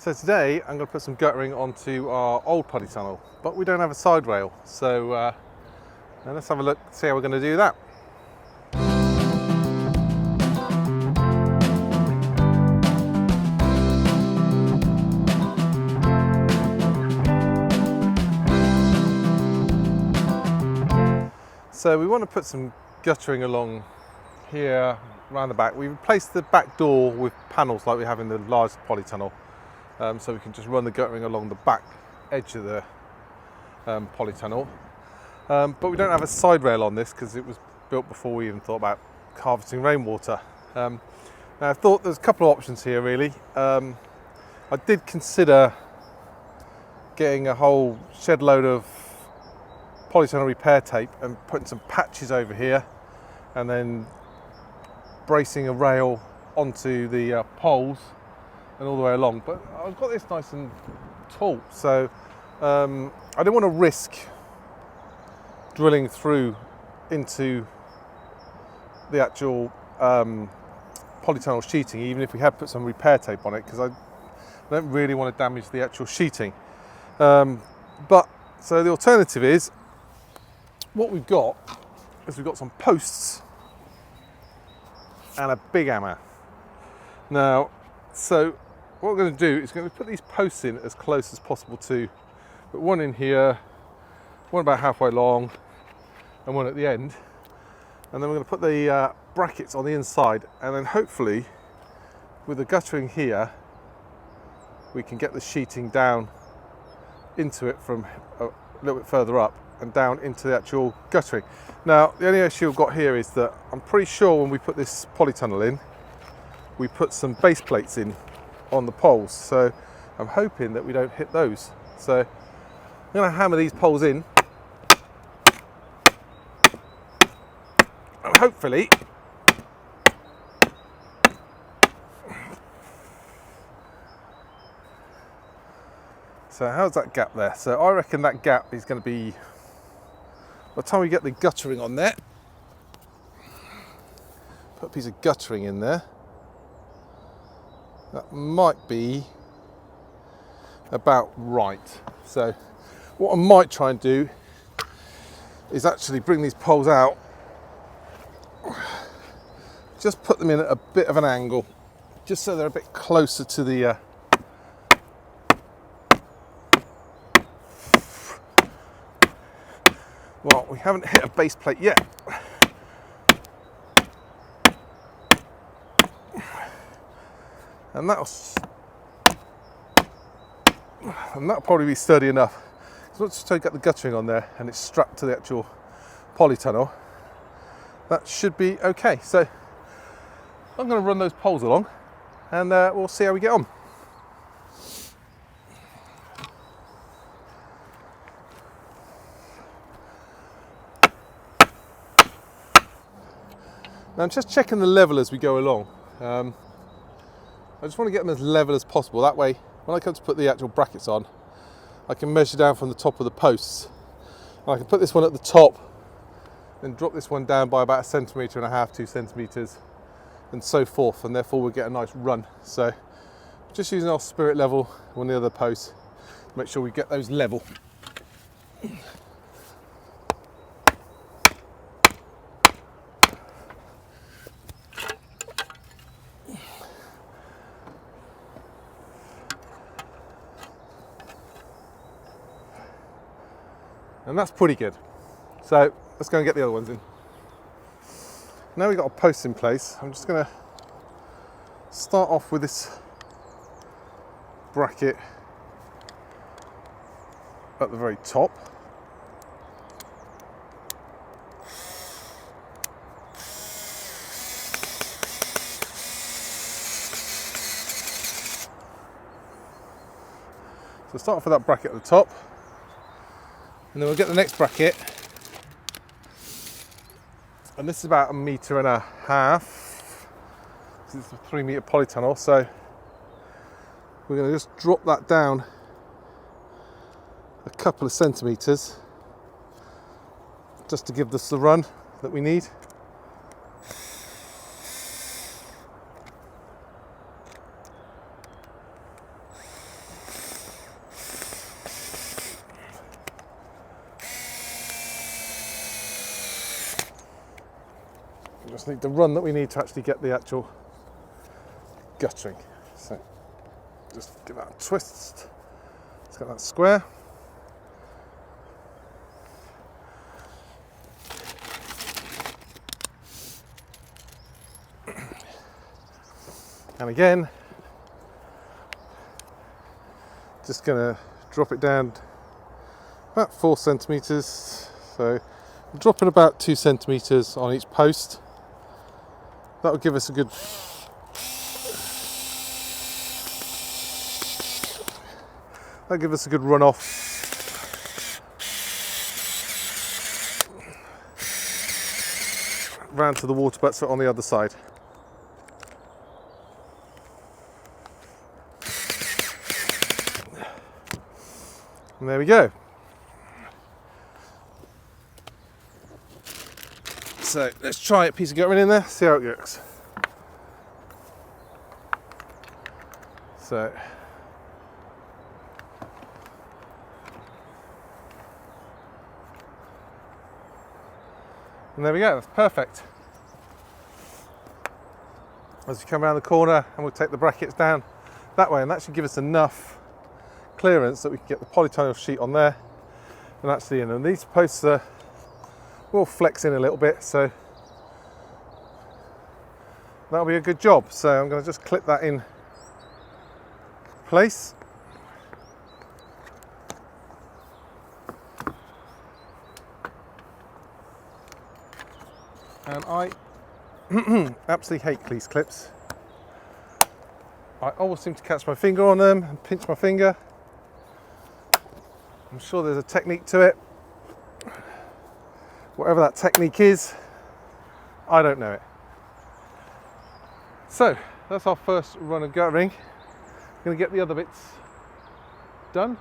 So today I'm going to put some guttering onto our old Polytunnel, but we don't have a side rail, so now let's have a look, see how we're going to do that. So we want to put some guttering along here around the back. We replaced the back door with panels like we have in the large Polytunnel, so we can just run the guttering along the back edge of the Polytunnel. But we don't have a side rail on this because it was built before we even thought about harvesting rainwater. Now I thought there's a couple of options here really. I did consider getting a whole shed load of Polytunnel repair tape and putting some patches over here and then bracing a rail onto the poles and all the way along, but I've got this nice and tall, so I didn't want to risk drilling through into the actual Polytunnel sheeting, even if we had put some repair tape on it, because I don't really want to damage the actual sheeting. But so the alternative is, what we've got is we've got some posts and a big hammer. Now, so what we're going to do is going to put these posts in as close as possible to, put one in here, one about halfway long, and one at the end. And then we're going to put the brackets on the inside, and then hopefully with the guttering here, we can get the sheeting down into it from a little bit further up and down into the actual guttering. Now, the only issue I've got here is that I'm pretty sure when we put this Polytunnel in, we put some base plates in on the poles, so I'm hoping that we don't hit those. So I'm going to hammer these poles in, and hopefully so how's that gap there? So I reckon that gap is going to be, by the time we get the guttering on there, put a piece of guttering in there, that might be about right. So what I might try and do is actually bring these poles out, just put them in at a bit of an angle, just so they're a bit closer to the well, we haven't hit a base plate yet. And that'll probably be sturdy enough. So once you get the guttering on there and it's strapped to the actual Polytunnel, that should be okay. So I'm going to run those poles along and we'll see how we get on. Now I'm just checking the level as we go along. I just want to get them as level as possible. That way, when I come to put the actual brackets on, I can measure down from the top of the posts. And I can put this one at the top, then drop this one down by about 1.5 centimetres, 2 centimetres, and so forth. And therefore, we'll get a nice run. So, just using our spirit level on the other posts to make sure we get those level. And that's pretty good. So let's go and get the other ones in. Now we've got a post in place, I'm just going to start off with this bracket at the very top. So start off with that bracket at the top. And then we'll get the next bracket, and this is about 1.5 meters. This is a 3 meter Polytunnel, so we're going to just drop that down a couple of centimeters just to give us the run that we need. Just need the run that we need to actually get the actual guttering. So just give that a twist. Let's get that square. And again, just going to drop it down about 4 centimetres. So I'm dropping about 2 centimetres on each post. That will give us a good run off. Round to the water butts on the other side. And there we go. So let's try a piece of guttering in there, see how it works. So and there we go, that's perfect. As we come around the corner, and we'll take the brackets down that way, and that should give us enough clearance that we can get the polytunnel sheet on there and actually in. And these posts will flex in a little bit, so that'll be a good job. So I'm going to just clip that in place. And I absolutely hate these clips. I always seem to catch my finger on them and pinch my finger. I'm sure there's a technique to it. Whatever that technique is, I don't know it. So that's our first run of guttering. I'm going to get the other bits done,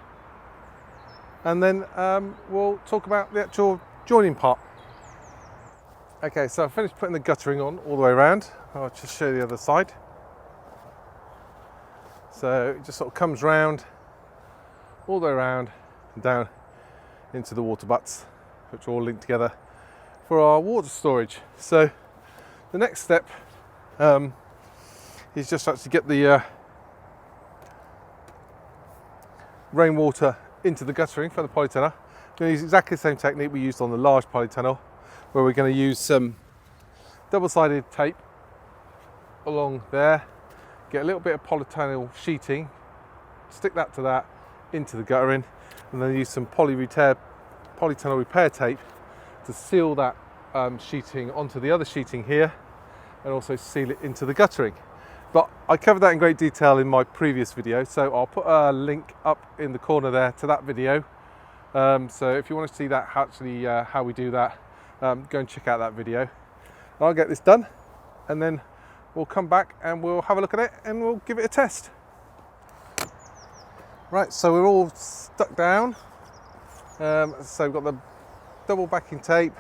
and then we'll talk about the actual joining part. Okay, so I've finished putting the guttering on all the way around. I'll just show you the other side. So it just sort of comes round, all the way around and down into the water butts, which are all linked together for our water storage. So the next step is just actually get the rainwater into the guttering for the polytunnel. We're going to use exactly the same technique we used on the large polytunnel, where we're going to use some double-sided tape along there, get a little bit of polytunnel sheeting, stick that to that into the guttering, and then use some polytunnel repair tape to seal that sheeting onto the other sheeting here, and also seal it into the guttering. But I covered that in great detail in my previous video, so I'll put a link up in the corner there to that video. So if you want to see that actually how we do that, go and check out that video. I'll get this done, and then we'll come back and we'll have a look at it and we'll give it a test. Right, so we're all stuck down. So we've got the double backing tape,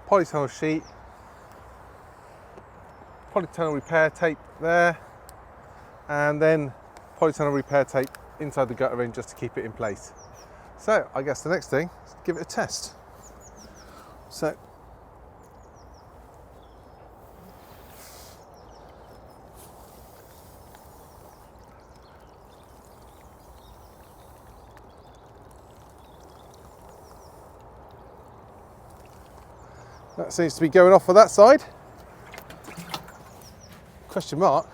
polytunnel sheet, polytunnel repair tape there, and then polytunnel repair tape inside the guttering just to keep it in place. So I guess the next thing is give it a test. So that seems to be going off for that side. Question mark,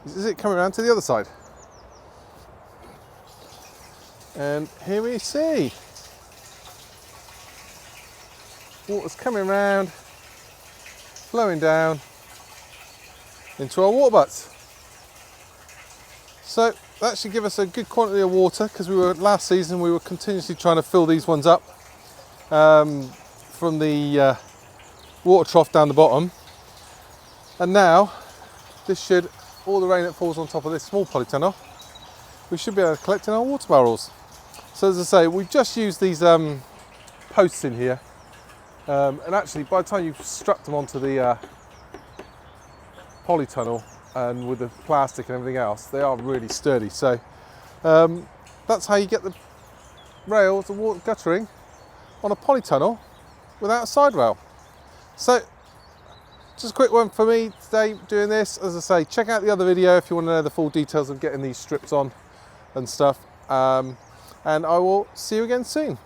is it coming around to the other side? And here we see water's coming around, flowing down into our water butts. So that should give us a good quantity of water, because last season we were continuously trying to fill these ones up from the water trough down the bottom, and now all the rain that falls on top of this small polytunnel, we should be able to collect in our water barrels. So as I say, we've just used these posts in here, and actually by the time you've struck them onto the polytunnel and with the plastic and everything else, they are really sturdy. So that's how you get the rails, the water guttering on a polytunnel without a side rail. So just a quick one for me today doing this. As I say, check out the other video if you want to know the full details of getting these strips on and stuff. And I will see you again soon.